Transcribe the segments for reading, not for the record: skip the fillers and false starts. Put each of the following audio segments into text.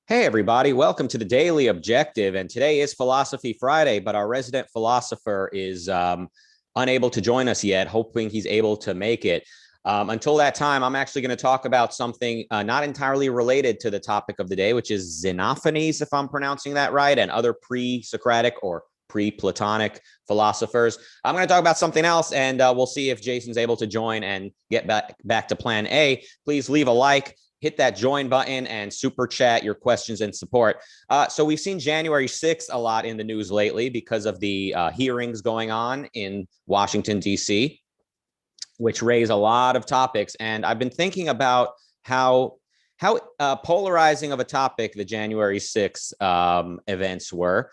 Hey, everybody. Welcome to the Daily Objective. And today is Philosophy Friday, but our resident philosopher is unable to join us yet, hoping he's able to make it. Until that time, I'm actually going to talk about something not entirely related to the topic of the day, which is Xenophanes, if I'm pronouncing that right, and other pre-Socratic or pre-Platonic philosophers. I'm going to talk about something else, and we'll see if Jason's able to join and get back to plan A. Please leave a like. Hit that join button and super chat your questions and support. So we've seen January 6th a lot in the news lately because of the hearings going on in Washington, D.C., which raise a lot of topics. And I've been thinking about how polarizing of a topic the January 6th events were,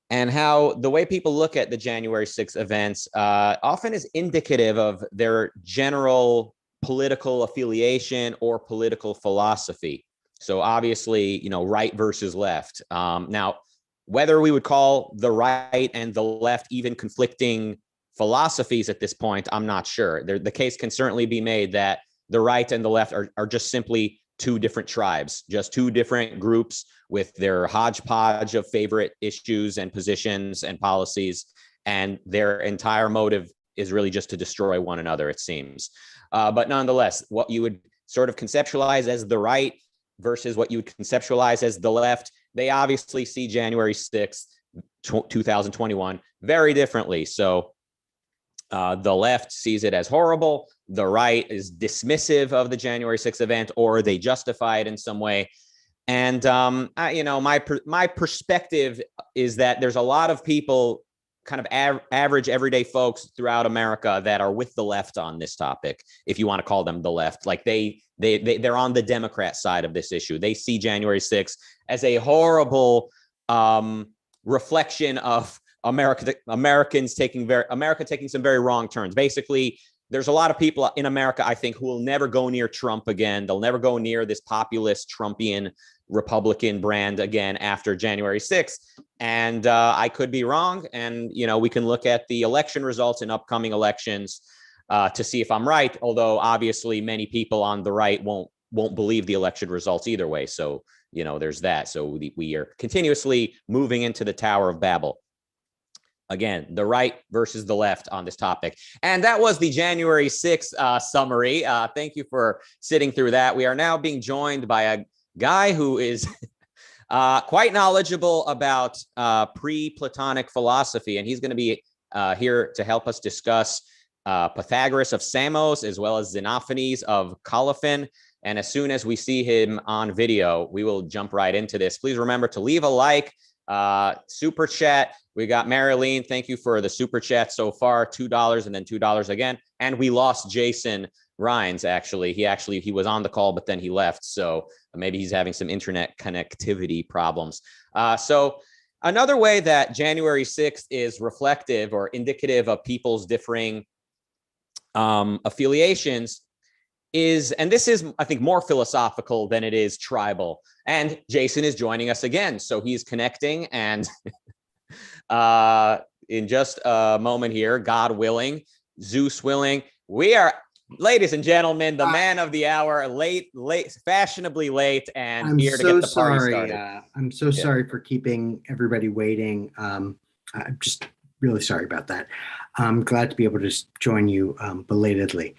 and how the way people look at the January 6th events often is indicative of their general political affiliation or political philosophy. So obviously, right versus left. Now, whether we would call the right and the left even conflicting philosophies at this point, I'm not sure. The case can certainly be made that the right and the left are just simply two different tribes, just two different groups with their hodgepodge of favorite issues and positions and policies. And their entire motive is really just to destroy one another, it seems. But nonetheless, what you would sort of conceptualize as the right versus what you would conceptualize as the left, they obviously see January 6th, 2021 very differently. So the left sees it as horrible. The right is dismissive of the January 6th event, or they justify it in some way. And, my perspective is that there's a lot of people, kind of average everyday folks throughout America, that are with the left on this topic, if you want to call them the left. Like they're on the Democrat side of this issue. They see January 6th as a horrible reflection of America taking some very wrong turns. Basically, there's a lot of people in America, I think, who will never go near Trump again. They'll never go near this populist Trumpian Republican brand again after January 6th. And I could be wrong. And, we can look at the election results in upcoming elections to see if I'm right. Although obviously many people on the right won't believe the election results either way. So, there's that. So we are continuously moving into the Tower of Babel. Again, the right versus the left on this topic. And that was the January 6th summary. Thank you for sitting through that. We are now being joined by a guy who is quite knowledgeable about pre-Platonic philosophy, and he's going to be here to help us discuss Pythagoras of Samos, as well as Xenophanes of Colophon. And as soon as we see him on video, we will jump right into this. Please remember to leave a like, super chat. We got Marilyn. Thank you for the super chat so far, $2 and then $2 again. And we lost Jason Rheins. He was on the call, but then he left. So maybe he's having some internet connectivity problems. So another way that January 6th is reflective or indicative of people's differing affiliations is, and this is, I think, more philosophical than it is tribal. And Jason is joining us again. So he's connecting, and in just a moment here, God willing, Zeus willing, we are, ladies and gentlemen, the man of the hour, late, fashionably late, and I'm here to so get the party sorry. started. I'm so sorry for keeping everybody waiting. I'm just really sorry about that. I'm glad to be able to join you belatedly.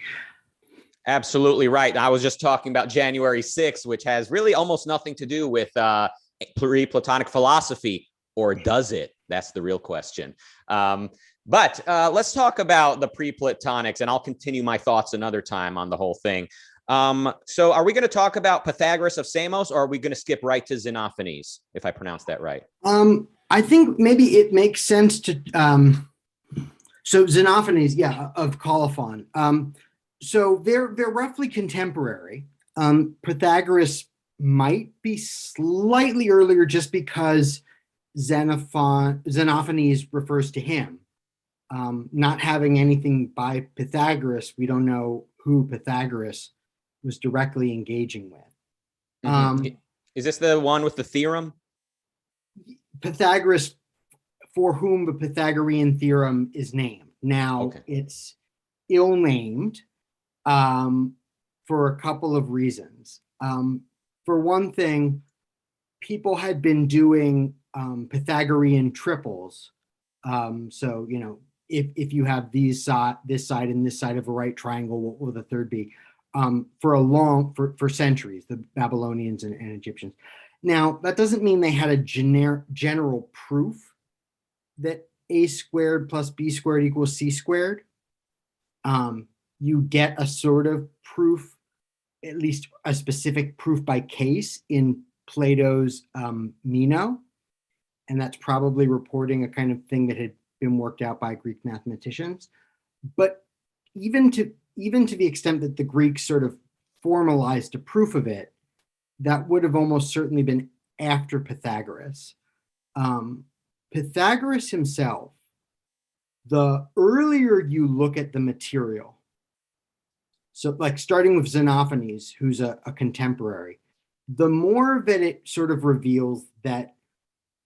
Absolutely right. I was just talking about January 6th, which has really almost nothing to do with pre-Platonic philosophy, or does it? That's the real question. But let's talk about the pre-Platonics, and I'll continue my thoughts another time on the whole thing. So are we going to talk about Pythagoras of Samos, or are we going to skip right to Xenophanes, if I pronounce that right? I think maybe it makes sense to... So Xenophanes, of Colophon. So they're roughly contemporary. Pythagoras might be slightly earlier just because Xenophanes refers to him. Not having anything by Pythagoras, we don't know who Pythagoras was directly engaging with. Is this the one with the theorem? Pythagoras, for whom the Pythagorean theorem is named. Now, It's ill-named for a couple of reasons. For one thing, people had been doing Pythagorean triples. So, you know, if you have this side and this side of a right triangle, what will the third be? For centuries, the Babylonians and Egyptians. Now, that doesn't mean they had a general proof that a squared plus b squared equals c squared. You get a sort of proof, at least a specific proof by case in Plato's Meno, and that's probably reporting a kind of thing that had been worked out by Greek mathematicians. But even to the extent that the Greeks sort of formalized a proof of it, that would have almost certainly been after Pythagoras. Pythagoras himself, the earlier you look at the material, so like starting with Xenophanes, who's a contemporary, the more that it sort of reveals that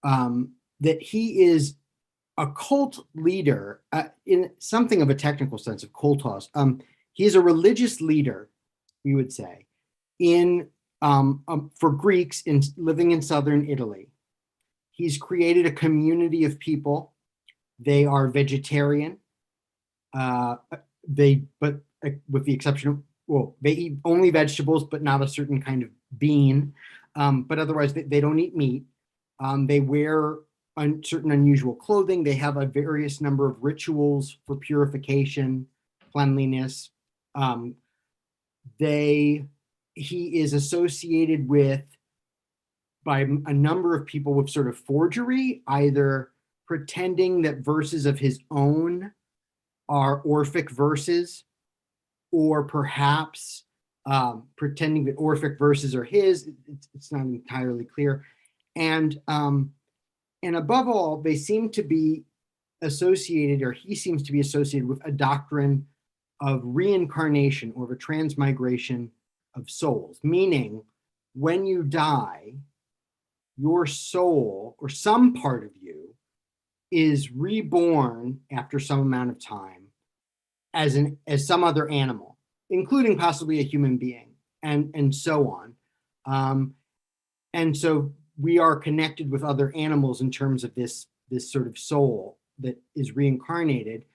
that he is a cult leader in something of a technical sense of kultos. He is a religious leader, we would say, for Greeks living in southern Italy. He's created a community of people. They are vegetarian. With the exception of, well, they eat only vegetables, but not a certain kind of bean. But otherwise, they don't eat meat. They wear certain unusual clothing. They have a various number of rituals for purification, cleanliness. He is associated by a number of people with sort of forgery, either pretending that verses of his own are Orphic verses, or perhaps pretending that Orphic verses are his. It's not entirely clear. And above all, they seem to be associated, or he seems to be associated with a doctrine of reincarnation or of a transmigration of souls, meaning when you die, your soul or some part of you is reborn after some amount of time as some other animal, including possibly a human being, and so on. And so we are connected with other animals in terms of this sort of soul that is reincarnated.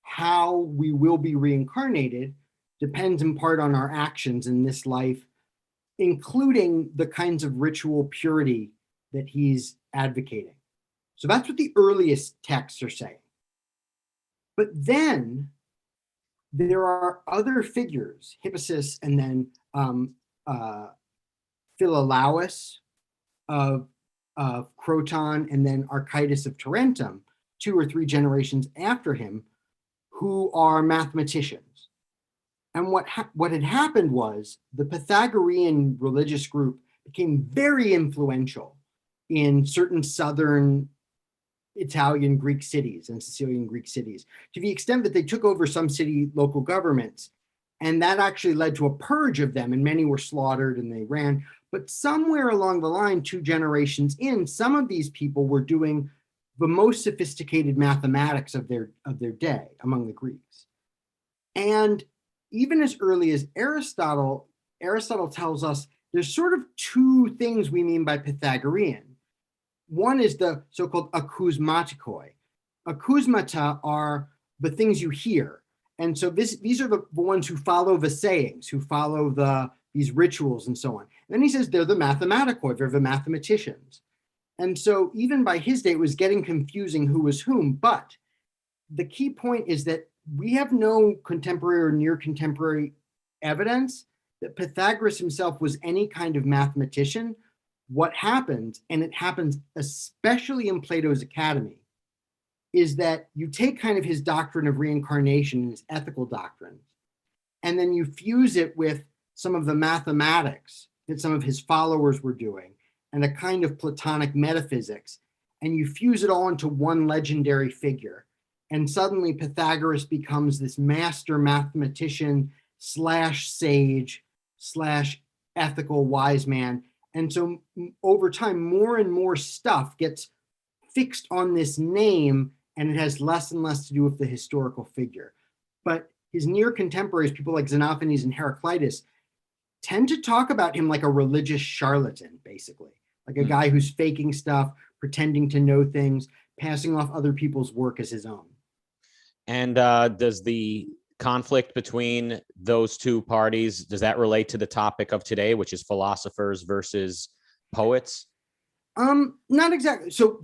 How we will be reincarnated depends in part on our actions in this life, including the kinds of ritual purity that he's advocating. So that's what the earliest texts are saying. But then there are other figures, Hippasus and then Philolaus of Croton, and then Archytas of Tarentum, 2 or 3 generations after him, who are mathematicians. And what had happened was the Pythagorean religious group became very influential in certain southern Italian Greek cities and Sicilian Greek cities, to the extent that they took over some city local governments. And that actually led to a purge of them, and many were slaughtered and they ran. But somewhere along the line, 2 generations in, some of these people were doing the most sophisticated mathematics of their day among the Greeks. And even as early as Aristotle tells us there's sort of 2 things we mean by Pythagorean. One is the so-called acousmatikoi. Acousmata are the things you hear. And so these are the ones who follow the sayings, who follow these rituals and so on. And then he says they're the mathematikoi, they're the mathematicians. And so even by his day, it was getting confusing who was whom. But the key point is that we have no contemporary or near contemporary evidence that Pythagoras himself was any kind of mathematician. What happens, and it happens especially in Plato's Academy, is that you take kind of his doctrine of reincarnation and his ethical doctrines, and then you fuse it with some of the mathematics that some of his followers were doing, and a kind of Platonic metaphysics, and you fuse it all into one legendary figure. And suddenly Pythagoras becomes this master mathematician / sage / ethical wise man. And so over time, more and more stuff gets fixed on this name, and it has less and less to do with the historical figure. But his near contemporaries, people like Xenophanes and Heraclitus, tend to talk about him like a religious charlatan, basically. like a guy who's faking stuff, pretending to know things, passing off other people's work as his own. And does the conflict between those two parties, does that relate to the topic of today, which is philosophers versus poets? Not exactly. So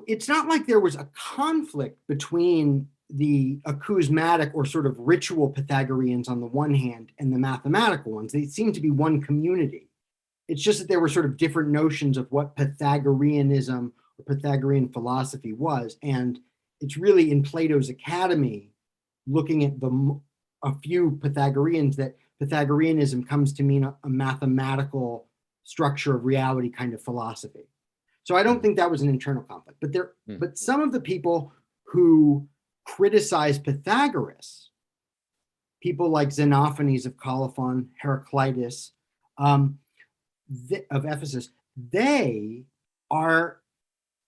it's not like there was a conflict between the acousmatic or sort of ritual Pythagoreans on the one hand and the mathematical ones. They seem to be one community. It's just that there were sort of different notions of what Pythagoreanism or Pythagorean philosophy was. And it's really in Plato's Academy, looking at a few Pythagoreans, that Pythagoreanism comes to mean a mathematical structure of reality kind of philosophy. So I don't think that was an internal conflict, but some of the people who criticize Pythagoras, people like Xenophanes of Colophon, Heraclitus of Ephesus, they are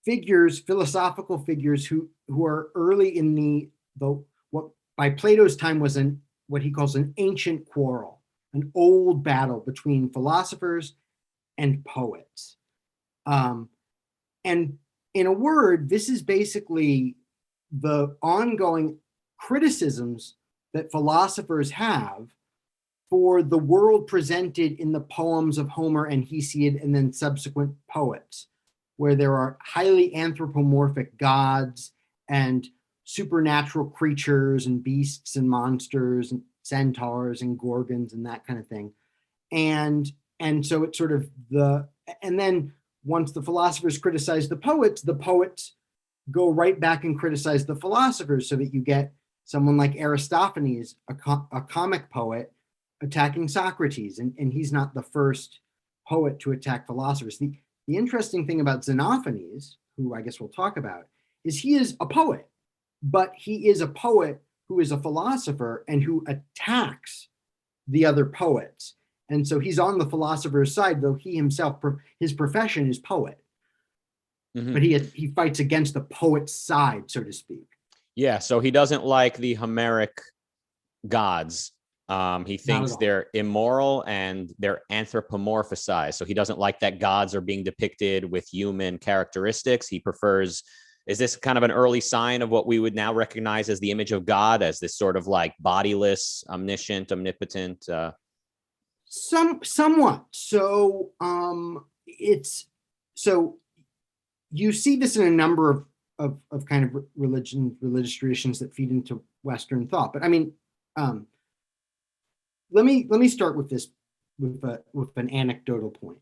figures, philosophical figures who are early in the what by Plato's time was what he calls an ancient quarrel, an old battle between philosophers and poets. And in a word, this is basically the ongoing criticisms that philosophers have for the world presented in the poems of Homer and Hesiod and then subsequent poets, where there are highly anthropomorphic gods and supernatural creatures and beasts and monsters and centaurs and gorgons and that kind of thing. And so it's sort of and then once the philosophers criticize the poets go right back and criticize the philosophers, so that you get someone like Aristophanes, a comic poet, attacking Socrates. And he's not the first poet to attack philosophers. The interesting thing about Xenophanes, who I guess we'll talk about, is he is a poet, but he is a poet who is a philosopher and who attacks the other poets. And so he's on the philosopher's side, though he himself, his profession is poet. Mm-hmm. But he fights against the poet's side, so to speak. Yeah, so he doesn't like the Homeric gods. He thinks they're immoral and they're anthropomorphized. So he doesn't like that gods are being depicted with human characteristics. He prefers, is this kind of an early sign of what we would now recognize as the image of God, as this sort of like bodiless, omniscient, omnipotent? Somewhat. So you see this in a number of kind of religious traditions that feed into Western thought. But I mean, let me start with this with an anecdotal point.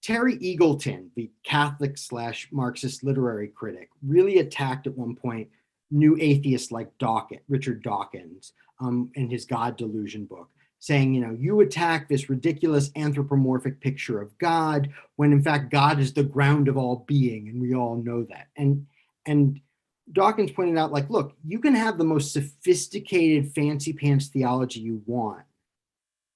Terry Eagleton, the Catholic / Marxist literary critic, really attacked at one point new atheists like Richard Dawkins, in his God Delusion book, saying, you attack this ridiculous anthropomorphic picture of God, when in fact God is the ground of all being, and we all know that. And Dawkins pointed out, like, look, you can have the most sophisticated fancy pants theology you want.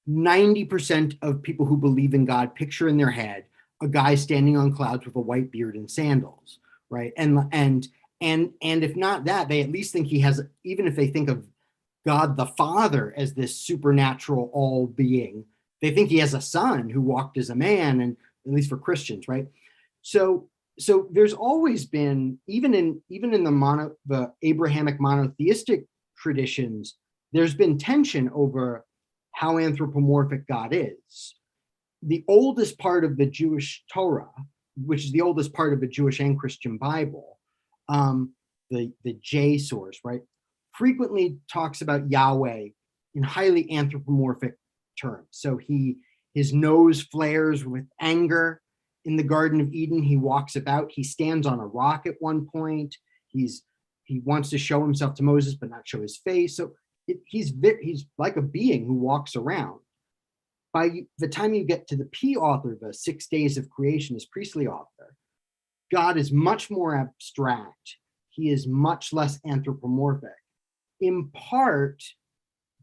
90% of people who believe in God picture in their head a guy standing on clouds with a white beard and sandals, right? And if not that, they at least think he has, even if they think of God the Father as this supernatural all being, they think he has a son who walked as a man, and at least for Christians, right? So there's always been, even in the Abrahamic monotheistic traditions, there's been tension over how anthropomorphic God is. The oldest part of the Jewish Torah, which is the oldest part of the Jewish and Christian Bible, the J source, right, frequently talks about Yahweh in highly anthropomorphic terms. So his nose flares with anger in the Garden of Eden. He walks about. He stands on a rock at one point. He wants to show himself to Moses, but not show his face. So he's like a being who walks around. By the time you get to the P author, the 6 Days of Creation, his priestly author, God is much more abstract. He is much less anthropomorphic, in part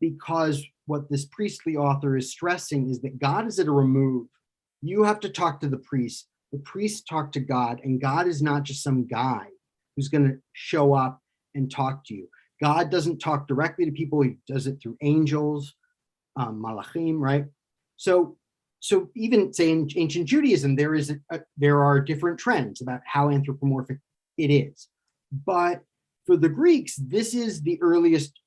because what this priestly author is stressing is that God is at a remove. You have to talk to the priests talk to God, and God is not just some guy who's going to show up and talk to you. God doesn't talk directly to people. He does it through angels, malachim, right? So so even say in ancient Judaism, there are different trends about how anthropomorphic it is. But for the Greeks, this is the earliest,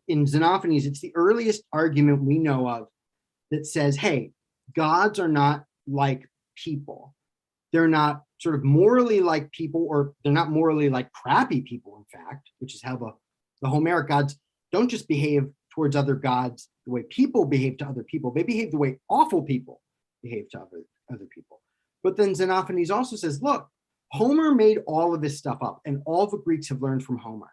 in Xenophanes, it's the earliest argument we know of that says, hey, gods are not like people. They're not sort of morally like people, or they're not morally like crappy people, in fact, which is how the Homeric gods don't just behave towards other gods the way people behave to other people. They behave the way awful people behave to other people. But then Xenophanes also says, look, Homer made all of this stuff up, and all the Greeks have learned from Homer.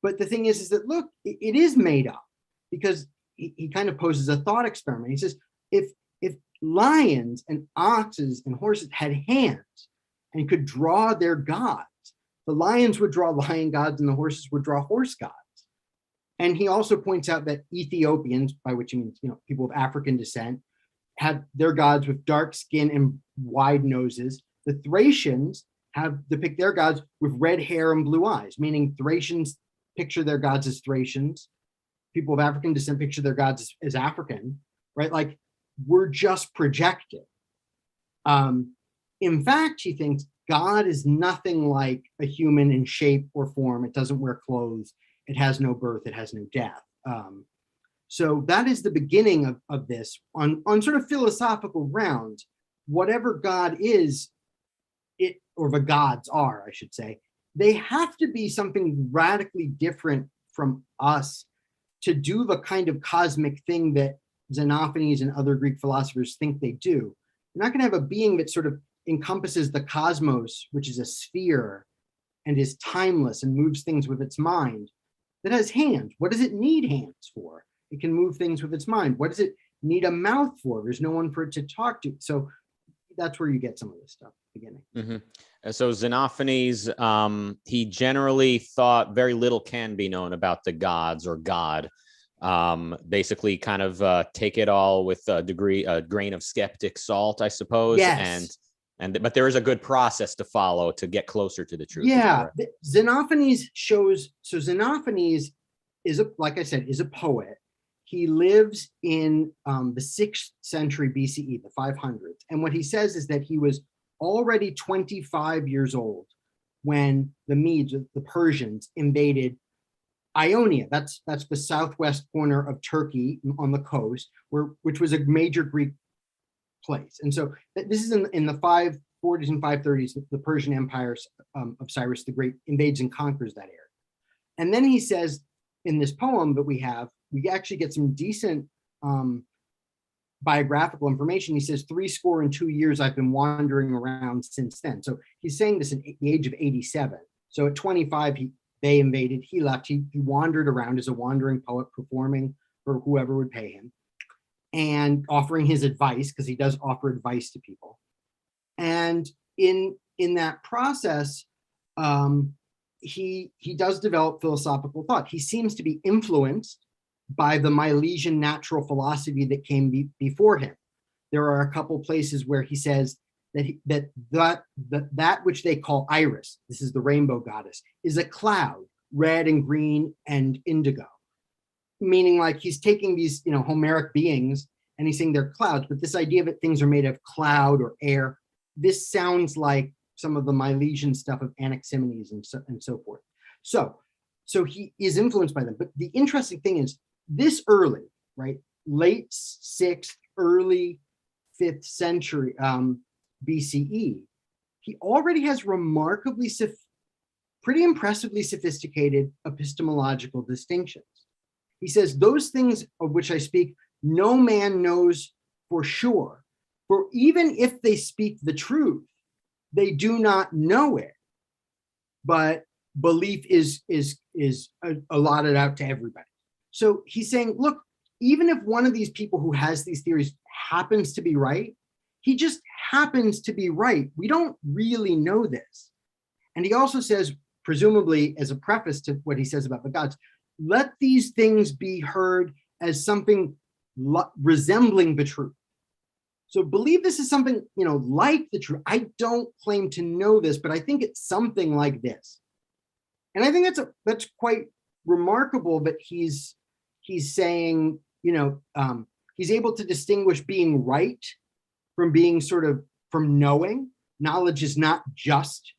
But the thing is that, look, it is made up, because he kind of poses a thought experiment. He says, if lions and oxes and horses had hands and could draw their gods, the lions would draw lion gods and the horses would draw horse gods. And he also points out that Ethiopians, by which he means, people of African descent, had their gods with dark skin and wide noses. The Thracians depict their gods with red hair and blue eyes, meaning Thracians picture their gods as Thracians. People of African descent picture their gods as African, right? Like, we're just projecting. In fact, he thinks God is nothing like a human in shape or form. It doesn't wear clothes. It has no birth. It has no death. So that is the beginning of this on sort of philosophical grounds. Whatever God is, or the gods are, I should say, they have to be something radically different from us to do the kind of cosmic thing that Xenophanes and other Greek philosophers think they do. You're not going to have a being that sort of encompasses the cosmos, which is a sphere and is timeless and moves things with its mind, that has hands. What does it need hands for? It can move things with its mind. What does it need a mouth for? There's no one for it to talk to. So that's where you get some of this stuff beginning. Mm-hmm. So Xenophanes, he generally thought very little can be known about the gods or God. Basically kind of take it all with a grain of skeptic salt, I suppose. Yes. But there is a good process to follow to get closer to the truth. Yeah. Xenophanes is, like I said, is a poet. He lives in the 6th century BCE, the 500s. And what he says is that he was already 25 years old when the Medes, the Persians, invaded Ionia. That's the southwest corner of Turkey on the coast, which was a major Greek place. And so this is in the 540s and 530s, the Persian Empire of Cyrus the Great invades and conquers that area. And then he says in this poem that we actually get some decent biographical information. He says, 62 years I've been wandering around since then. So he's saying this at the age of 87. So at 25, they invaded, he left, he wandered around as a wandering poet, performing for whoever would pay him and offering his advice, because he does offer advice to people. And in that process, he does develop philosophical thought. He seems to be influenced by the Milesian natural philosophy that came before him. There are a couple places where he says that which they call Iris, this is the rainbow goddess, is a cloud, red and green and indigo. Meaning, like, he's taking these, Homeric beings and he's saying they're clouds, but this idea that things are made of cloud or air, this sounds like some of the Milesian stuff of Anaximenes and so forth. So he is influenced by them. But the interesting thing is, this early, right, late 6th, early 5th century BCE, he already has remarkably, pretty impressively sophisticated epistemological distinctions. He says, those things of which I speak, no man knows for sure. For even if they speak the truth, they do not know it. But belief is allotted out to everybody. So he's saying, look, even if one of these people who has these theories happens to be right, he just happens to be right. We don't really know this. And he also says, presumably as a preface to what he says about the gods, let these things be heard as something resembling the truth. So believe this is something, like the truth. I don't claim to know this, but I think it's something like this. And I think that's quite remarkable that he's saying, he's able to distinguish being right from being from knowing. Knowledge is not just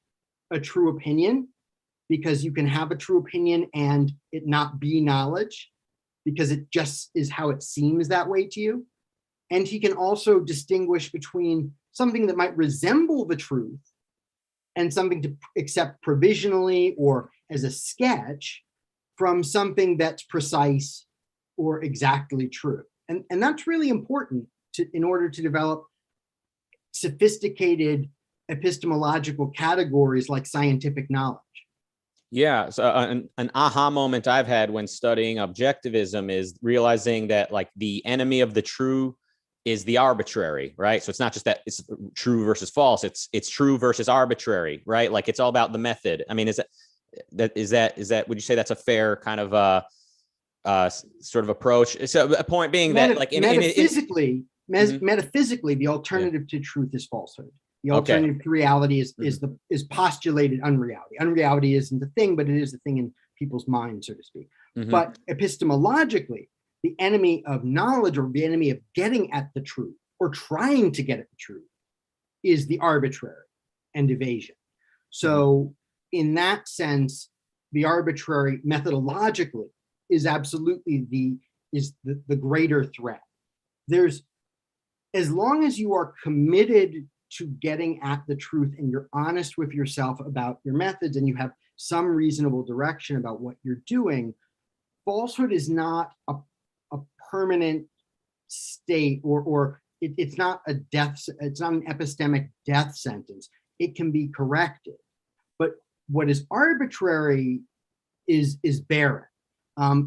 a true opinion, because you can have a true opinion and it not be knowledge, because it just is how it seems that way to you. And he can also distinguish between something that might resemble the truth and something to accept provisionally or as a sketch from something that's precise or exactly true. And that's really important in order to develop sophisticated epistemological categories like scientific knowledge. Yeah, so an aha moment I've had when studying objectivism is realizing that like the enemy of the true is the arbitrary, right? So it's not just that it's true versus false, it's true versus arbitrary, right? Like it's all about the method. I mean, is that would you say that's a fair kind of sort of approach? So a point being that like metaphysically, the alternative to truth is falsehood. The alternative to reality is postulated unreality. Unreality isn't the thing, but it is the thing in people's minds, so to speak. But epistemologically, the enemy of knowledge, or the enemy of getting at the truth or trying to get at the truth, is the arbitrary and evasion. So in that sense, the arbitrary methodologically is absolutely the greater threat. As long as you are committed to getting at the truth and you're honest with yourself about your methods and you have some reasonable direction about what you're doing, falsehood is not a permanent state, or it's not a death, it's not an epistemic death sentence. It can be corrected. But what is arbitrary is barren.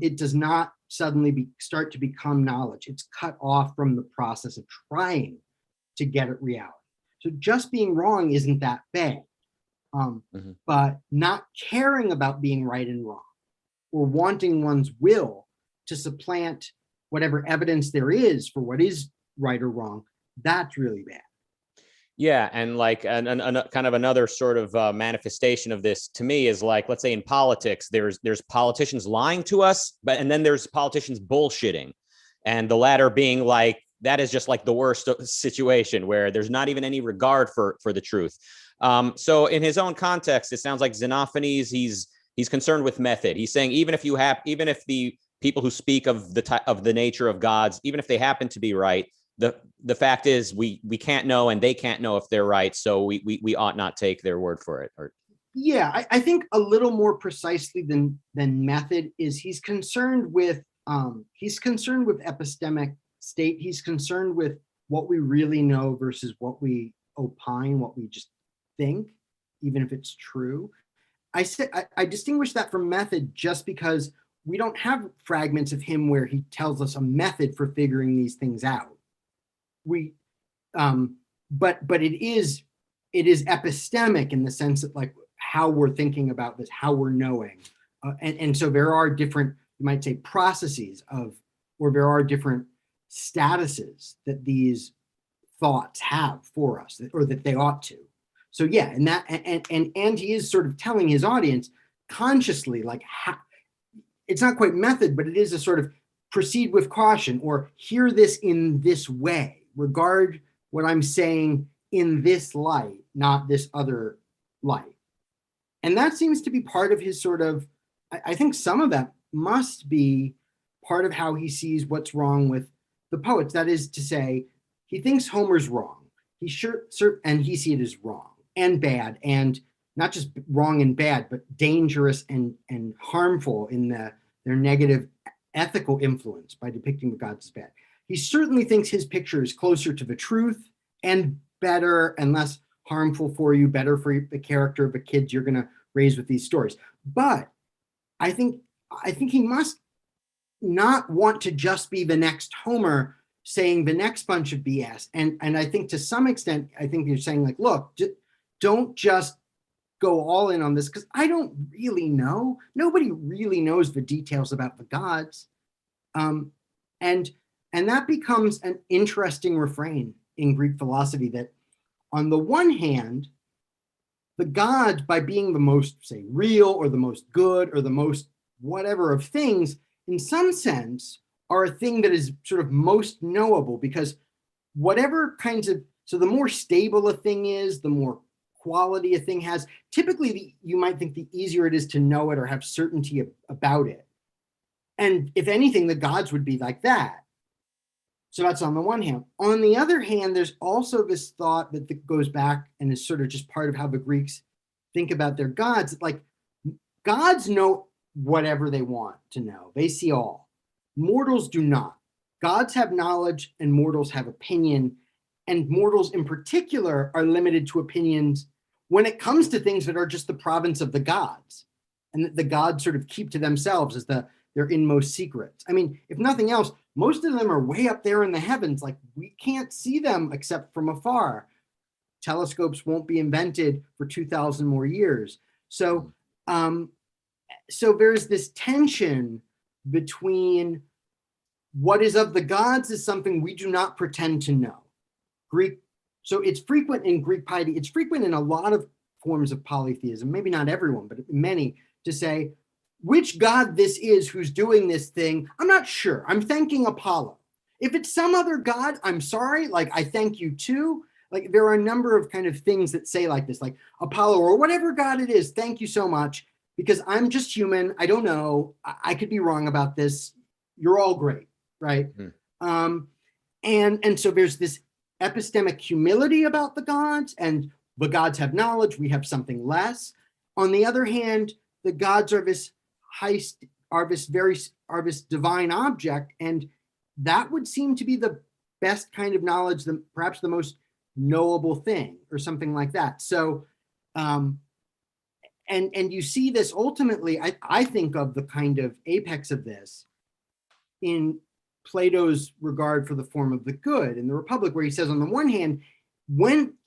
It does not suddenly start to become knowledge. It's cut off from the process of trying to get at reality. So just being wrong isn't that bad. But not caring about being right and wrong, or wanting one's will to supplant whatever evidence there is for what is right or wrong, that's really bad. Yeah, and like and kind of another sort of manifestation of this to me is like, let's say in politics, there's politicians lying to us, and then there's politicians bullshitting, and the latter being like, that is just like the worst situation where there's not even any regard for the truth. So in his own context, it sounds like Xenophanes, he's concerned with method. He's saying even if the people who speak of the nature of gods, even if they happen to be right, the fact is we can't know and they can't know if they're right, so we ought not take their word for it. Yeah, I think a little more precisely than method is he's concerned with epistemic state. He's concerned with what we really know versus what we opine, what we just think, even if it's true. I distinguish that from method just because we don't have fragments of him where he tells us a method for figuring these things out. But it is epistemic in the sense that like how we're thinking about this, how we're knowing, and so there are different, you might say, processes or there are different statuses that these thoughts have for us, or that they ought to. So yeah, and he is sort of telling his audience consciously, like, it's not quite method, but it is a sort of proceed with caution, or hear this in this way, regard what I'm saying in this light, not this other light. And that seems to be part of his sort of, I think some of that must be part of how he sees what's wrong with the poets. That is to say, he thinks Homer's wrong. And he sees it as wrong and bad, and not just wrong and bad, but dangerous and harmful in their negative ethical influence by depicting the gods as bad. He certainly thinks his picture is closer to the truth and better and less harmful for you, better for the character of the kids you're going to raise with these stories. But I think he must not want to just be the next Homer saying the next bunch of BS. And I think to some extent, I think you're saying like, look, don't just go all in on this, because I don't really know. Nobody really knows the details about the gods. And that becomes an interesting refrain in Greek philosophy, that on the one hand, the gods, by being the most, say, real or the most good or the most whatever of things, in some sense, are a thing that is sort of most knowable, because whatever kinds of So the more stable a thing is, the more quality a thing has. Typically, you might think the easier it is to know it or have certainty about it. And if anything, the gods would be like that. So that's on the one hand. On the other hand, there's also this thought that goes back and is sort of just part of how the Greeks think about their gods. Like, gods know whatever they want to know. They see all. Mortals do not. Gods have knowledge and mortals have opinion. And mortals in particular are limited to opinions when it comes to things that are just the province of the gods. And that the gods sort of keep to themselves as their inmost secrets. I mean, if nothing else, most of them are way up there in the heavens. Like, we can't see them except from afar. Telescopes won't be invented for 2,000 more years. So there's this tension between what is of the gods is something we do not pretend to know. So it's frequent in Greek piety. It's frequent in a lot of forms of polytheism, maybe not everyone, but many, to say, which god this is who's doing this thing, I'm not sure. I'm thanking Apollo. If it's some other god, I'm sorry, like, I thank you too. Like, there are a number of kind of things that say like this, like Apollo or whatever god it is, thank you so much, because I'm just human. I don't know. I could be wrong about this. You're all great, right? And so there's this epistemic humility about the gods, and the gods have knowledge. We have something less. On the other hand, the gods are this this divine object, and that would seem to be the best kind of knowledge, perhaps the most knowable thing, or something like that. So, and you see this ultimately. I think of the kind of apex of this in Plato's regard for the form of the good in the Republic, where he says, on the one hand,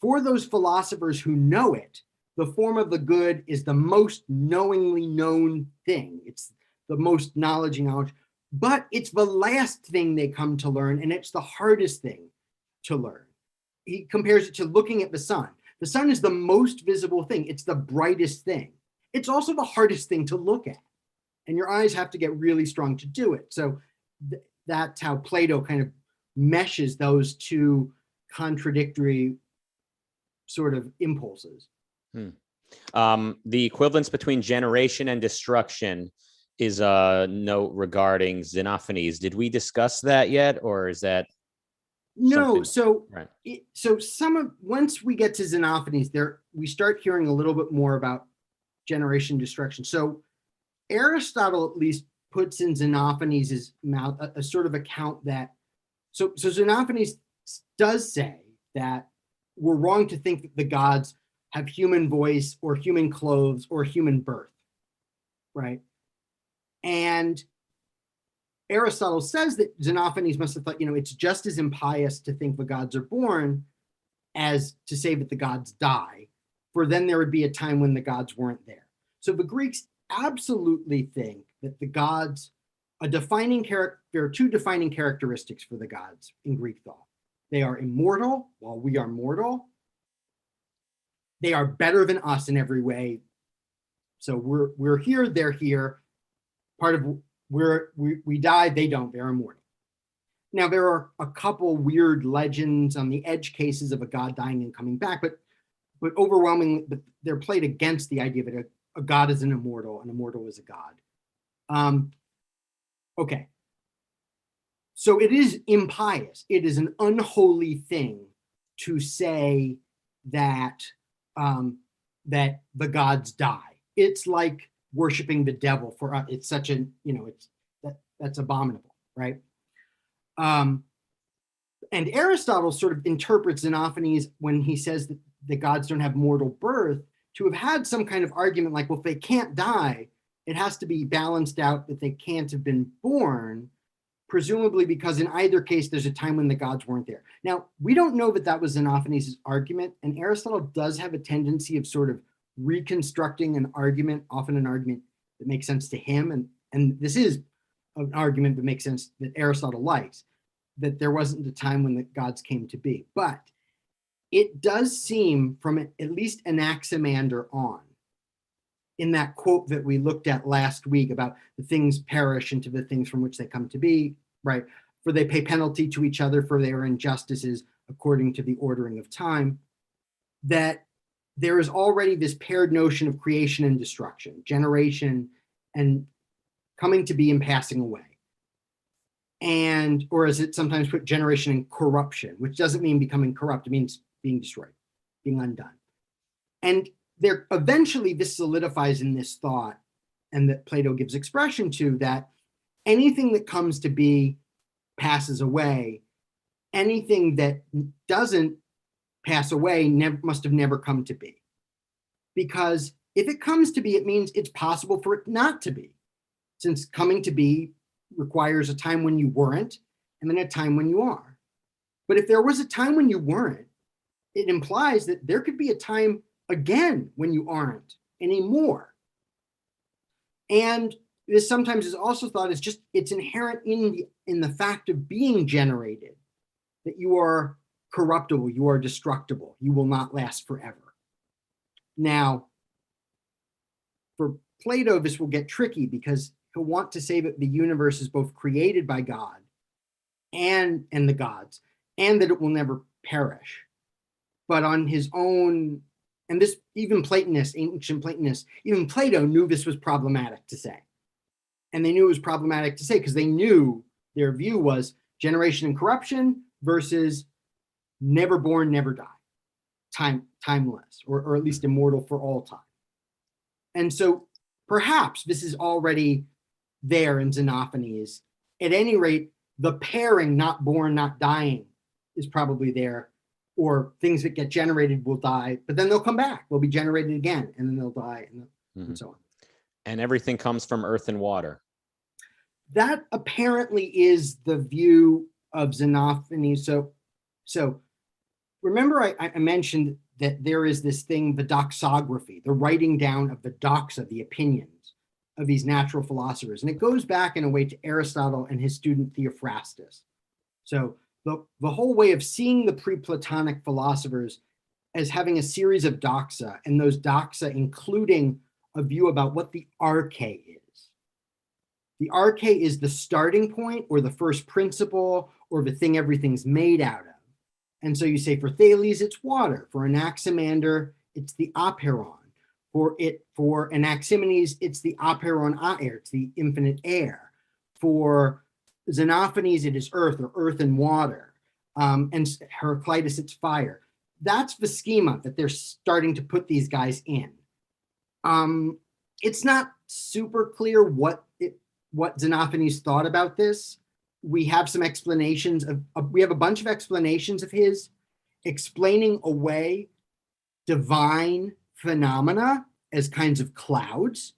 for those philosophers who know it, the form of the good is the most knowingly known thing. It's the most knowledge, but it's the last thing they come to learn, and it's the hardest thing to learn. He compares it to looking at the sun. The sun is the most visible thing. It's the brightest thing. It's also the hardest thing to look at, and your eyes have to get really strong to do it. So that's how Plato kind of meshes those two contradictory sort of impulses. The equivalence between generation and destruction is a note regarding Xenophanes. Did we discuss that yet, or is that no? So right. Once we get to Xenophanes, we start hearing a little bit more about generation destruction. So Aristotle at least puts in Xenophanes' mouth a sort of account that so Xenophanes does say that we're wrong to think that the gods have human voice or human clothes or human birth, right? And Aristotle says that Xenophanes must have thought, it's just as impious to think the gods are born as to say that the gods die, for then there would be a time when the gods weren't there. So the Greeks absolutely think that the gods, there are two defining characteristics for the gods in Greek thought. They are immortal while we are mortal. They are better than us in every way. So we're here, they're here. Part of we die, they don't, they're immortal. Now, there are a couple weird legends on the edge cases of a god dying and coming back, but overwhelmingly, they're played against the idea that a god is an immortal is a god. Okay. So it is impious. It is an unholy thing to say that that the gods die. It's like worshiping the devil. For us, it's such that's abominable, right? And Aristotle sort of interprets Xenophanes when he says that the gods don't have mortal birth to have had some kind of argument like, well, if they can't die, it has to be balanced out that they can't have been born, presumably because in either case, there's a time when the gods weren't there. Now, we don't know that was Xenophanes' argument, and Aristotle does have a tendency of sort of reconstructing an argument, often an argument that makes sense to him, and this is an argument that makes sense that Aristotle likes, that there wasn't a time when the gods came to be. But it does seem from at least Anaximander on, in that quote that we looked at last week about the things perish into the things from which they come to be, right? For they pay penalty to each other for their injustices. according to the ordering of time, that there is already this paired notion of creation and destruction, generation and coming to be and passing away. And, or as it sometimes put, generation and corruption, which doesn't mean becoming corrupt, it means being destroyed, being undone. And there eventually this solidifies in this thought, and that Plato gives expression to, that anything that comes to be passes away. Anything that doesn't pass away must have never come to be. Because if it comes to be, it means it's possible for it not to be, since coming to be requires a time when you weren't and then a time when you are. But if there was a time when you weren't, it implies that there could be a time again when you aren't anymore. And this sometimes is also thought as just, it's inherent in the fact of being generated, that you are corruptible, you are destructible, you will not last forever. Now, for Plato, this will get tricky because he'll want to say that the universe is both created by God and the gods, and that it will never perish. But on his own, and this, even Platonists, ancient Platonists, even Plato knew this was problematic to say. And they knew it was problematic to say because they knew their view was generation and corruption versus never born, never die, timeless, or at least immortal for all time. And so perhaps this is already there in Xenophanes. At any rate, the pairing, not born, not dying, is probably there, or things that get generated will die, but then they'll come back, they'll be generated again, and then they'll die, and so on. And everything comes from earth and water. That apparently is the view of Xenophanes. So remember I mentioned that there is this thing, the doxography, the writing down of the doxa, the opinions of these natural philosophers. And it goes back in a way to Aristotle and his student Theophrastus. So the whole way of seeing the pre-Platonic philosophers as having a series of doxa, and those doxa including a view about what the arche is. The arche is the starting point or the first principle or the thing everything's made out of. And so you say for Thales, it's water. For Anaximander, it's the aperon. For Anaximenes, it's the aperon aer, it's the infinite air. For Xenophanes, it is earth or earth and water. And Heraclitus, it's fire. That's the schema that they're starting to put these guys in. It's not super clear what Xenophanes thought about this. We have some explanations we have a bunch of explanations of his explaining away divine phenomena as kinds of clouds,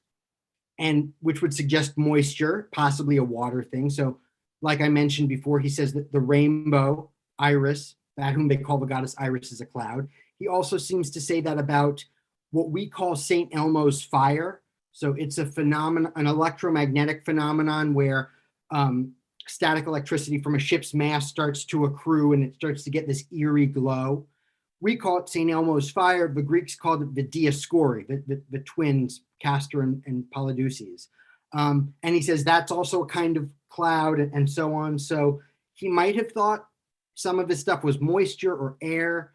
and which would suggest moisture, possibly a water thing. So like I mentioned before, he says that the rainbow, Iris, that whom they call the goddess Iris, is a cloud. He also seems to say that about what we call St. Elmo's fire. So it's a phenomenon, an electromagnetic phenomenon where static electricity from a ship's mast starts to accrue and it starts to get this eerie glow. We call it St. Elmo's fire. The Greeks called it the Dioscuri, the twins, Castor and Polydeuces. And he says that's also a kind of cloud and so on. So he might have thought some of his stuff was moisture or air.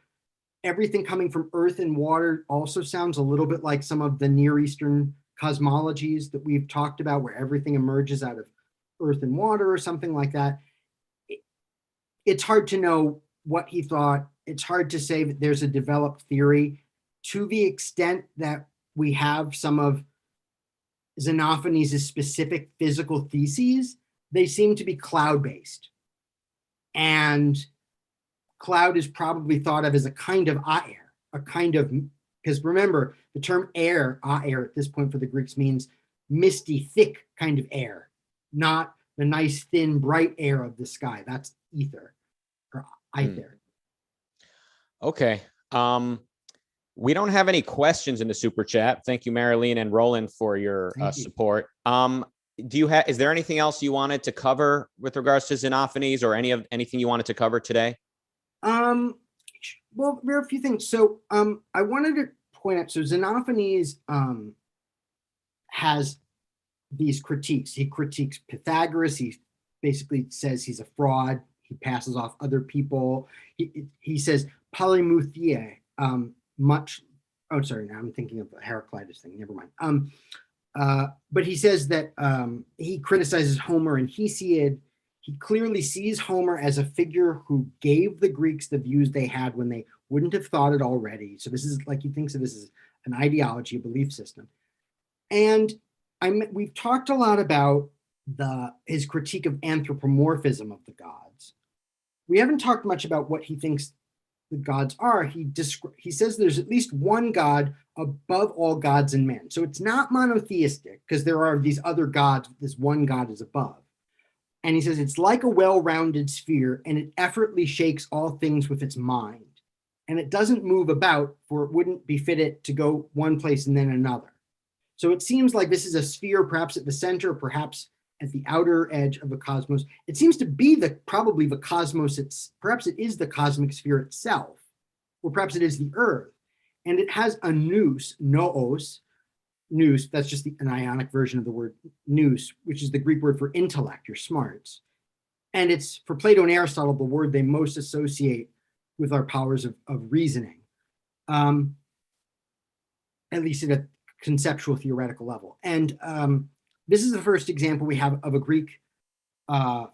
Everything coming from earth and water also sounds a little bit like some of the Near Eastern cosmologies that we've talked about, where everything emerges out of earth and water or something like that. It's hard to know what he thought. It's hard to say that there's a developed theory. To the extent that we have some of Xenophanes' specific physical theses, they seem to be cloud-based. And cloud is probably thought of as a kind of air, a kind of, because remember, the term air, air at this point for the Greeks means misty, thick kind of air, not the nice, thin, bright air of the sky. That's ether or ether. Okay. We don't have any questions in the super chat. Thank you, Marilyn and Roland, for your support. Is there anything else you wanted to cover with regards to Xenophanes, or anything you wanted to cover today? Well, there are a few things. So I wanted to point out, so Xenophanes has these critiques. He critiques Pythagoras. He basically says he's a fraud. he passes off other people. He says polymuthia, much. Oh, sorry. Now I'm thinking of the Heraclitus thing. Never mind. But he says that he criticizes Homer and Hesiod. He clearly sees Homer as a figure who gave the Greeks the views they had when they wouldn't have thought it already. So this is like, he thinks of this as an ideology, a belief system. And we've talked a lot about his critique of anthropomorphism of the gods. We haven't talked much about what he thinks the gods are. He says there's at least one God above all gods and men. So it's not monotheistic, because there are these other gods, this one God is above. And he says it's like a well-rounded sphere, and it effortlessly shakes all things with its mind. And it doesn't move about, for it wouldn't befit it to go one place and then another. So it seems like this is a sphere, perhaps at the center, perhaps at the outer edge of the cosmos. It seems to be probably the cosmos. Perhaps it is the cosmic sphere itself, or perhaps it is the earth. And it has a nous, nous, that's just an ionic version of the word nous, which is the Greek word for intellect, your smarts. And it's, for Plato and Aristotle, the word they most associate with our powers of reasoning, at least at a conceptual theoretical level. And this is the first example we have of a Greek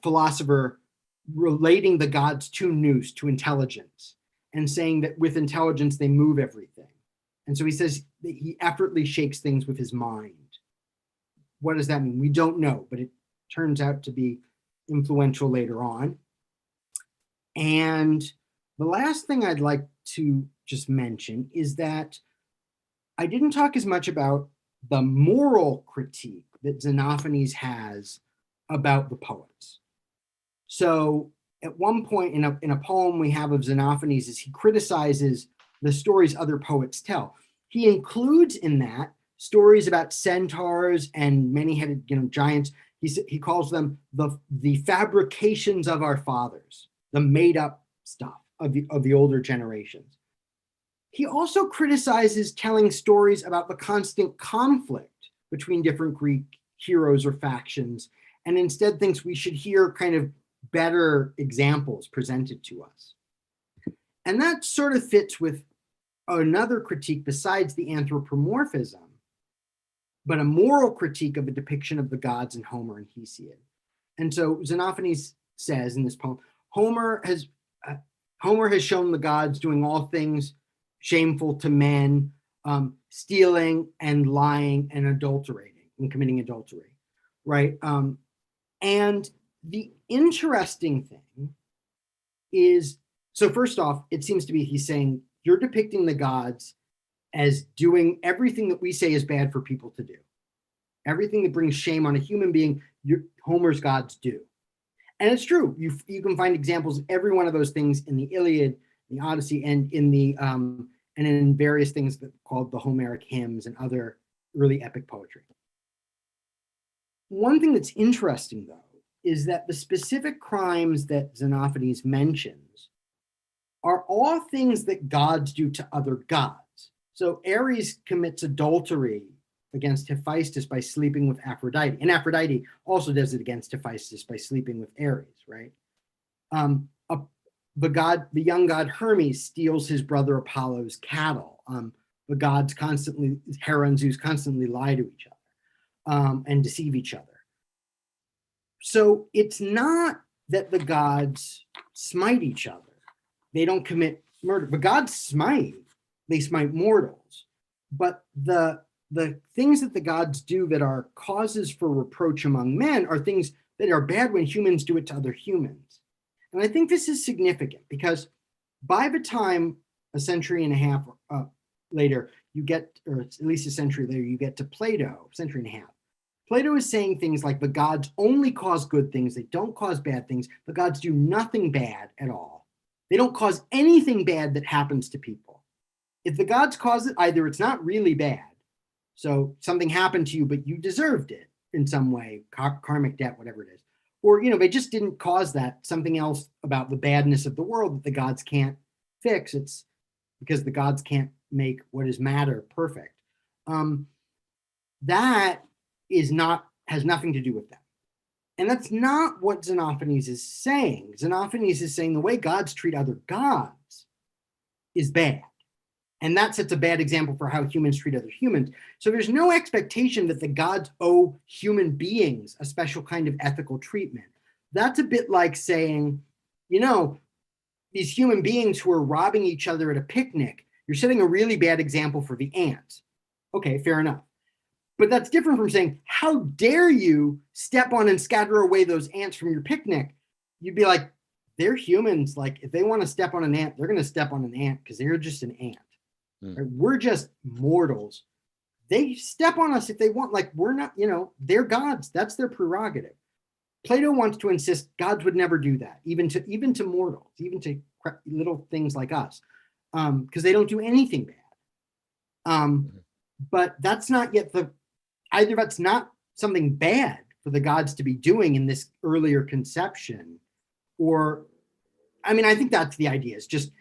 philosopher relating the gods to nous, to intelligence, and saying that with intelligence they move everything. And so he says that he effortlessly shakes things with his mind. What does that mean? We don't know, but it turns out to be influential later on. And the last thing I'd like to just mention is that I didn't talk as much about the moral critique that Xenophanes has about the poets. So at one point in a poem we have of Xenophanes, is he criticizes the stories other poets tell. He includes in that stories about centaurs and many-headed giants. He calls them the fabrications of our fathers, the made-up stuff of the older generations. He also criticizes telling stories about the constant conflict between different Greek heroes or factions, and instead thinks we should hear kind of better examples presented to us. And that sort of fits with another critique besides the anthropomorphism, but a moral critique of a depiction of the gods in Homer and Hesiod. And so Xenophanes says in this poem, Homer has shown the gods doing all things shameful to men, stealing and lying and adulterating and committing adultery, right? And the interesting thing is, so first off, it seems to be he's saying, you're depicting the gods as doing everything that we say is bad for people to do. Everything that brings shame on a human being, Homer's gods do. And it's true. You can find examples of every one of those things in the Iliad, the Odyssey, and in various things called the Homeric hymns and other early epic poetry. One thing that's interesting, though, is that the specific crimes that Xenophanes mentions are all things that gods do to other gods. So Ares commits adultery against Hephaestus by sleeping with Aphrodite, and Aphrodite also does it against Hephaestus by sleeping with Ares, right? The young god Hermes steals his brother Apollo's cattle. The gods constantly, Hera and Zeus constantly lie to each other and deceive each other. So it's not that the gods smite each other. They don't commit murder. The gods smite. They smite mortals. But the things that the gods do that are causes for reproach among men are things that are bad when humans do it to other humans. And I think this is significant because by the time a century and a half later, you get, or at least a century later, you get to Plato, century and a half. Plato is saying things like the gods only cause good things. They don't cause bad things. The gods do nothing bad at all. They don't cause anything bad that happens to people. If the gods cause it, either it's not really bad, so something happened to you, but you deserved it in some way, karmic debt, whatever it is. Or, they just didn't cause that, something else about the badness of the world that the gods can't fix. It's because the gods can't make what is matter perfect. That has nothing to do with that. And that's not what Xenophanes is saying. Xenophanes is saying the way gods treat other gods is bad. And that sets a bad example for how humans treat other humans. So there's no expectation that the gods owe human beings a special kind of ethical treatment. That's a bit like saying, you know, these human beings who are robbing each other at a picnic, you're setting a really bad example for the ants. Okay, fair enough. But that's different from saying, how dare you step on and scatter away those ants from your picnic? You'd be like, they're humans. Like, if they want to step on an ant, they're going to step on an ant because they're just an ant. Right? We're just mortals. They step on us if they want. Like, we're not, you know, they're gods. That's their prerogative. Plato wants to insist gods would never do that, even to mortals, even to little things like us, because they don't do anything bad. But that's not yet either that's not something bad for the gods to be doing in this earlier conception, or, I mean, I think that's the idea. It's just,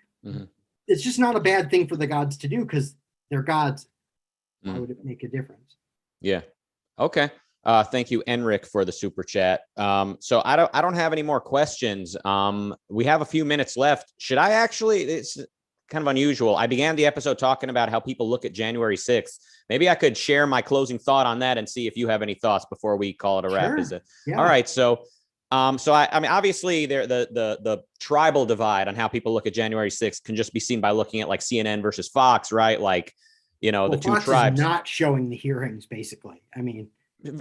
it's just not a bad thing for the gods to do because they're gods. Why would it make a difference? Yeah. Okay. Thank you, Enric, for the super chat. So I don't have any more questions. We have a few minutes left. Should I actually, it's kind of unusual. I began the episode talking about how people look at January 6th. Maybe I could share my closing thought on that and see if you have any thoughts before we call it a wrap. Sure. Is it? Yeah. All right. So I mean, obviously the tribal divide on how people look at January 6th can just be seen by looking at like CNN versus Fox, right? Like, you know, the two Fox tribes is not showing the hearings, basically. I mean,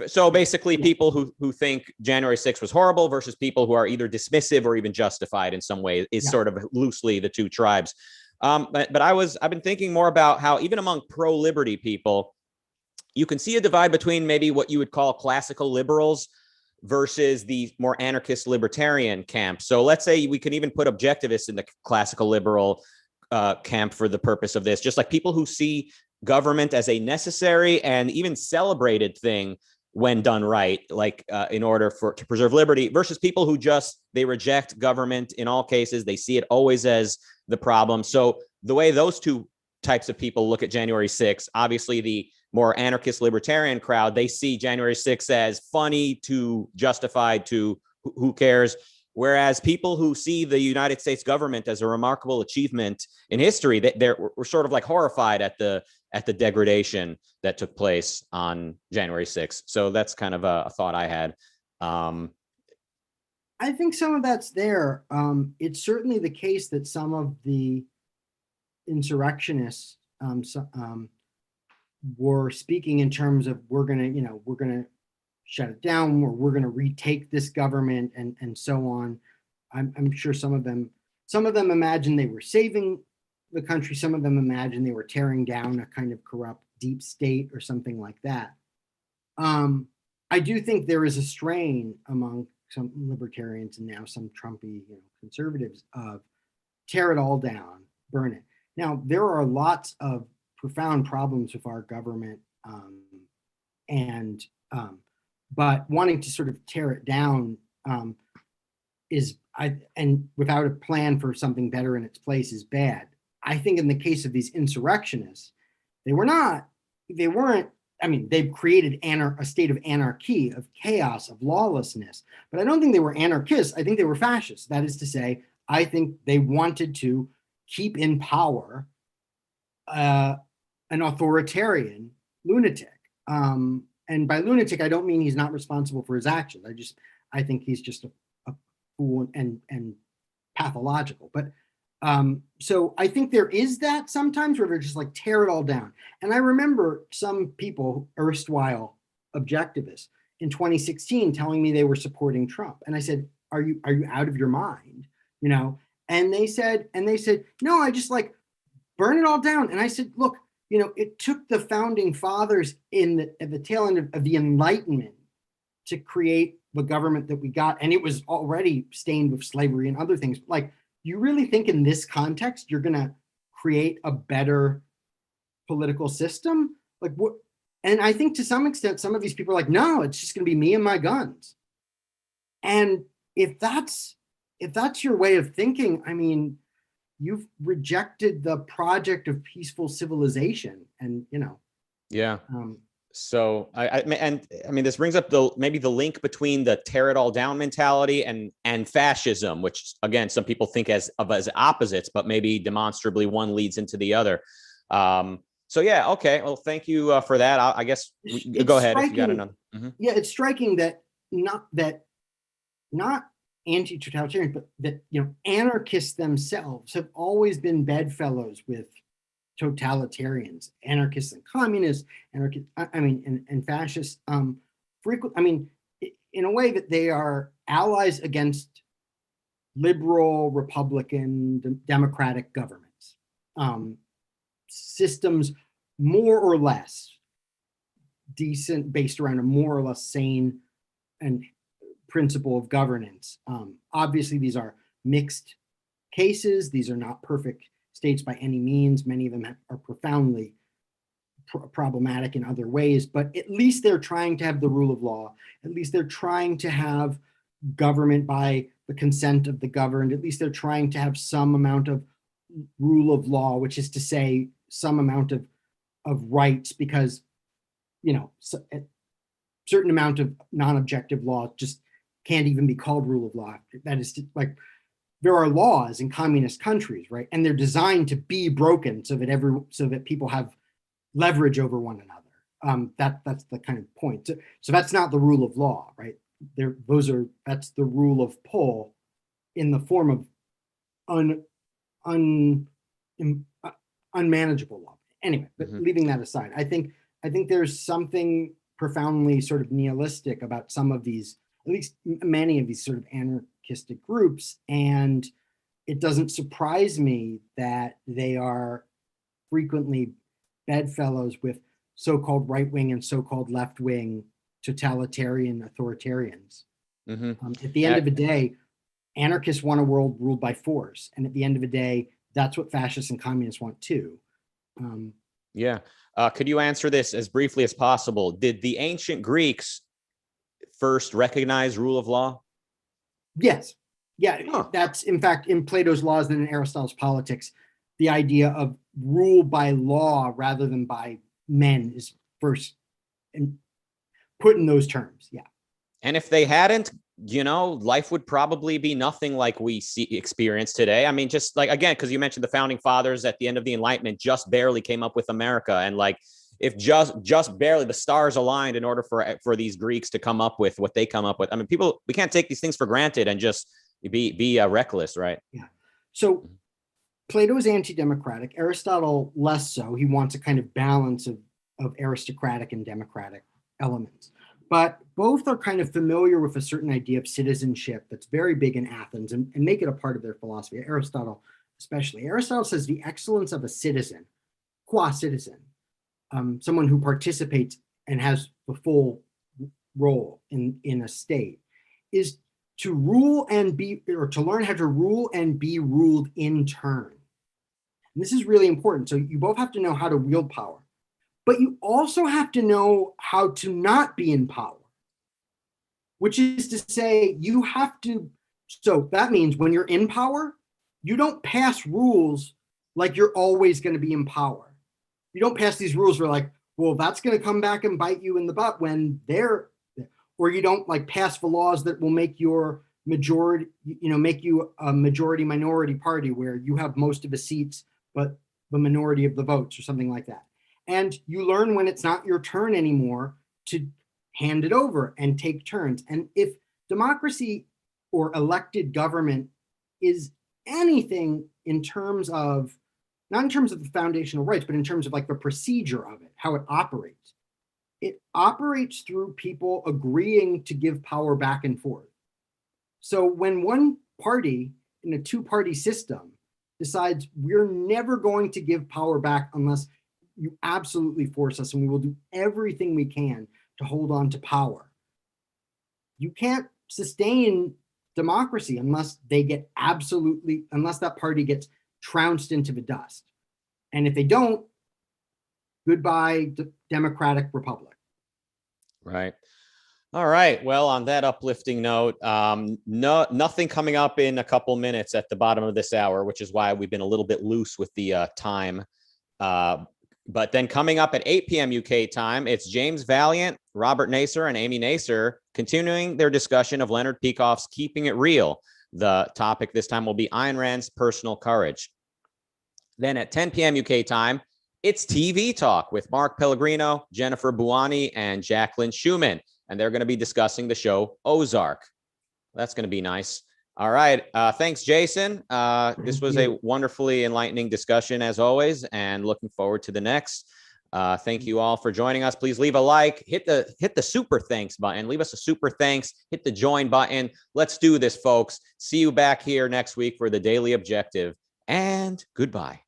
so basically people who think January 6th was horrible versus people who are either dismissive or even justified in some way is sort of loosely the two tribes. But I've been thinking more about how even among pro-liberty people, you can see a divide between maybe what you would call classical liberals versus the more anarchist libertarian camp. So let's say we can even put objectivists in the classical liberal camp for the purpose of this, just like people who see government as a necessary and even celebrated thing when done right, like in order to preserve liberty, versus people who they reject government in all cases. They see it always as the problem. So the way those two types of people look at January 6th, obviously the more anarchist libertarian crowd, they see January 6th as funny to justified to who cares. Whereas people who see the United States government as a remarkable achievement in history, we're sort of like horrified at the degradation that took place on January 6th. So that's kind of a thought I had. I think some of that's there. It's certainly the case that some of the insurrectionists were speaking in terms of we're gonna shut it down, or we're gonna retake this government, and so on. I'm sure some of them imagined they were saving the country. Some of them imagined they were tearing down a kind of corrupt deep state or something like that. I do think there is a strain among some libertarians and now some Trumpy conservatives of tear it all down, burn it. Now, there are lots of profound problems with our government, but wanting to sort of tear it down and without a plan for something better in its place is bad. I think in the case of these insurrectionists, they've created a state of anarchy, of chaos, of lawlessness, but I don't think they were anarchists. I think they were fascists. That is to say, I think they wanted to keep in power an authoritarian lunatic. And by lunatic, I don't mean he's not responsible for his actions. I think he's just a fool and pathological. But so I think there is that sometimes where they're just like tear it all down. And I remember some people, erstwhile objectivists, in 2016 telling me they were supporting Trump, and I said, "Are you out of your mind?" And they said, "No, I just like burn it all down." And I said, "Look, it took the founding fathers at the tail end of the Enlightenment to create the government that we got, and it was already stained with slavery and other things. Like, you really think in this context you're going to create a better political system? Like what?" And I think to some extent, some of these people are like, "No, it's just going to be me and my guns." And if that's your way of thinking, I mean, you've rejected the project of peaceful civilization, and Yeah. So I mean, this brings up maybe the link between the tear it all down mentality and fascism, which again, some people think as opposites, but maybe demonstrably one leads into the other. So yeah, okay. Well, thank you for that. I guess go ahead if you got another. Mm-hmm. Yeah, it's striking that not anti-totalitarian, but that anarchists themselves have always been bedfellows with totalitarians, anarchists and communists, and fascists. In a way that they are allies against liberal, Republican, democratic governments, systems more or less decent, based around a more or less sane and principle of governance. Obviously, these are mixed cases. These are not perfect states by any means. Many of them are profoundly problematic in other ways, but at least they're trying to have the rule of law. At least they're trying to have government by the consent of the governed. At least they're trying to have some amount of rule of law, which is to say some amount of rights, because a certain amount of non-objective law just can't even be called rule of law. That is like, there are laws in communist countries, right? And they're designed to be broken so that people have leverage over one another. That's the kind of point. So that's not the rule of law, right? That's the rule of pull in the form of unmanageable law. Anyway, but leaving that aside, I think there's something profoundly sort of nihilistic about some of these, at least many of these sort of anarchistic groups, and it doesn't surprise me that they are frequently bedfellows with so-called right-wing and so-called left-wing totalitarian authoritarians. At the end of the day, anarchists want a world ruled by force, and at the end of the day, that's what fascists and communists want too. Yeah. Could you answer this as briefly as possible? Did the ancient Greeks first recognize rule of law? Yes. Yeah. That's in fact in Plato's Laws and in Aristotle's Politics, the idea of rule by law rather than by men is first put in those terms. Yeah. And if they hadn't, life would probably be nothing like we experience today. I mean, just like, again, because you mentioned the founding fathers at the end of the Enlightenment just barely came up with America. And like, if just barely the stars aligned in order for these Greeks to come up with what they come up with. I mean, we can't take these things for granted and just be reckless, right? Yeah. So Plato is anti-democratic, Aristotle less so. He wants a kind of balance of aristocratic and democratic elements. But both are kind of familiar with a certain idea of citizenship that's very big in Athens and make it a part of their philosophy. Aristotle especially. Aristotle says the excellence of a citizen, qua citizen, someone who participates and has the full role in a state, is to rule and be, or to learn how to rule and be ruled in turn. And this is really important. So you both have to know how to wield power, but you also have to know how to not be in power, which is to say you have to, so that means when you're in power, you don't pass rules like you're always going to be in power. You don't pass these rules where like, well, that's going to come back and bite you in the butt when they're, or you don't like pass the laws that will make your majority, make you a majority minority party where you have most of the seats, but the minority of the votes or something like that. And you learn when it's not your turn anymore to hand it over and take turns. And if democracy or elected government is anything in terms of, not in terms of the foundational rights, but in terms of like the procedure of it, how it operates through people agreeing to give power back and forth. So when one party in a two-party system decides we're never going to give power back unless you absolutely force us, and we will do everything we can to hold on to power, you can't sustain democracy unless unless that party gets trounced into the dust. And if they don't, goodbye, democratic republic. Right. All right. Well, on that uplifting note, nothing coming up in a couple minutes at the bottom of this hour, which is why we've been a little bit loose with the time. But then coming up at 8 p.m. UK time, it's James Valiant, Robert Nasser, and Amy Nasser continuing their discussion of Leonard Peikoff's Keeping It Real. The topic this time will be Ayn Rand's personal courage. Then at 10 p.m. UK time, it's TV Talk with Mark Pellegrino, Jennifer Buani, and Jacqueline Schumann. And they're going to be discussing the show Ozark. That's going to be nice. All right. Thanks, Jason. This was a wonderfully enlightening discussion, as always, and looking forward to the next. Thank you all for joining us. Please leave a like, hit the super thanks button, leave us a super thanks, hit the join button. Let's do this, folks. See you back here next week for the Daily Objective, and goodbye.